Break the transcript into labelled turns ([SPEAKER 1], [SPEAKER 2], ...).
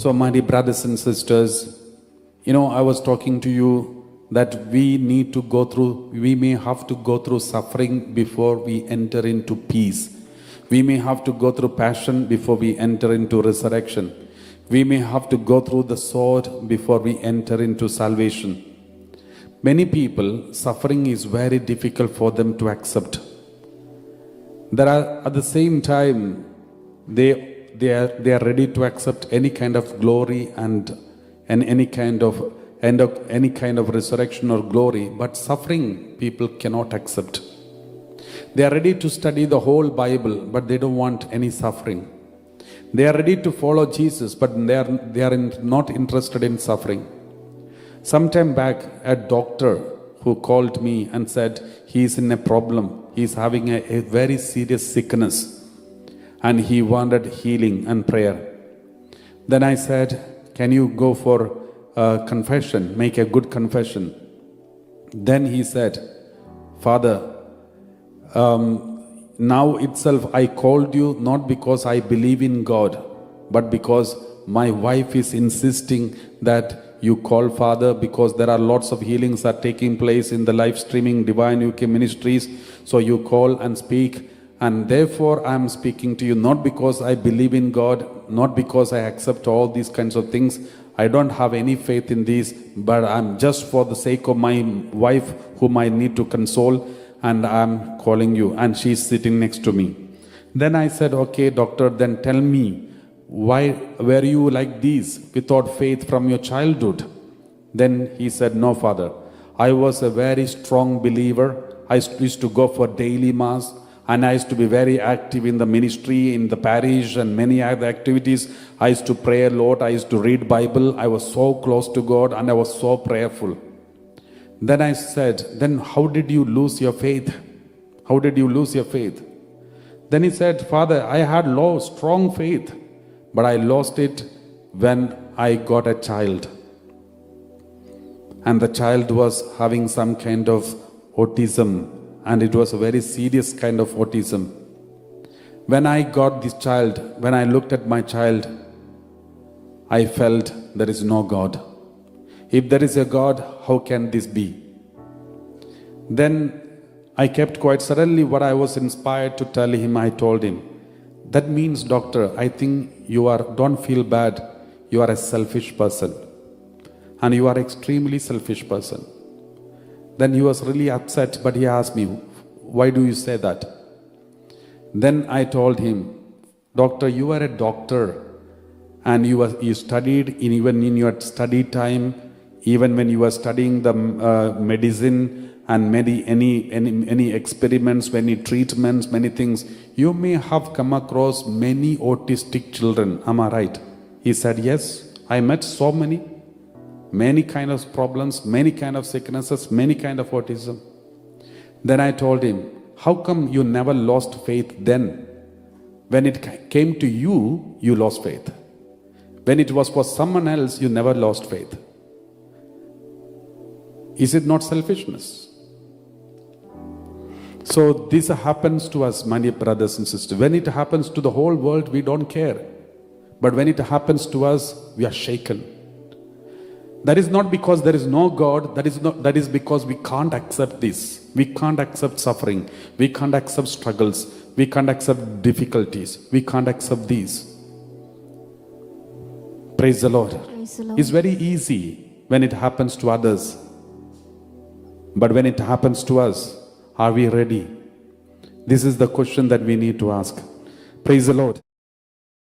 [SPEAKER 1] So, my dear brothers and sisters, I was talking to you that we may have to go through suffering before we enter into peace. We may have to go through passion before we enter into resurrection. We may have to go through the sword before we enter into salvation. Many people, suffering is very difficult for them to accept. There are, at the same time, they are ready to accept any kind of glory and any kind of resurrection or glory, but suffering people cannot accept. They are ready to study the whole Bible, but they don't want any suffering. They are ready to follow Jesus, but they are not interested in suffering. Sometime back, a doctor who called me and said he is in a problem. He is having a very serious sickness and he wanted healing and prayer. Then I said, can you go for a confession, make a good confession? Then he said, Father, now itself I called you not because I believe in God, but because my wife is insisting that you call Father, because there are lots of healings are taking place in the live streaming Divine UK Ministries. So you call and speak, and therefore I am speaking to you not because I believe in God, not because I accept all these kinds of things. I don't have any faith in these, but I'm just for the sake of my wife whom I need to console, and I'm calling you, and she's sitting next to me. Then I said, okay, doctor, then tell me, why were you like this without faith from your childhood? Then he said, no, Father, I was a very strong believer. I used to go for daily mass, and I used to be very active in the ministry, in the parish, and many other activities. I used to pray a lot. I used to read Bible. I was so close to God, and I was so prayerful. Then I said, then how did you lose your faith? How did you lose your faith? Then he said, Father, I had strong faith, but I lost it when I got a child. And the child was having some kind of autism, and it was a very serious kind of autism. When I got this child, when I looked at my child, I felt there is no God. If there is a God, how can this be? Then I kept quiet. Suddenly what I was inspired to tell him, I told him, that means, doctor, I think don't feel bad. You are a selfish person. And you are extremely selfish person. Then he was really upset, but he asked me, why do you say that? Then I told him, doctor, you are a doctor, and you studied even in your study time, even when you were studying the medicine and any experiments, many treatments, many things, you may have come across many autistic children. Am I right? He said, yes, I met so many kind of problems, many kind of sicknesses, many kind of autism. Then I told him, how come you never lost faith then? When it came to you, you lost faith. When it was for someone else, you never lost faith. Is it not selfishness? So this happens to us, my dear brothers and sisters. When it happens to the whole world, we don't care. But when it happens to us, we are shaken. That is not because there is no God. That is because we can't accept this. We can't accept suffering. We can't accept struggles. We can't accept difficulties. We can't accept these. Praise the Lord.
[SPEAKER 2] Praise the Lord.
[SPEAKER 1] It's very easy when it happens to others. But when it happens to us, are we ready? This is the question that we need to ask. Praise the Lord.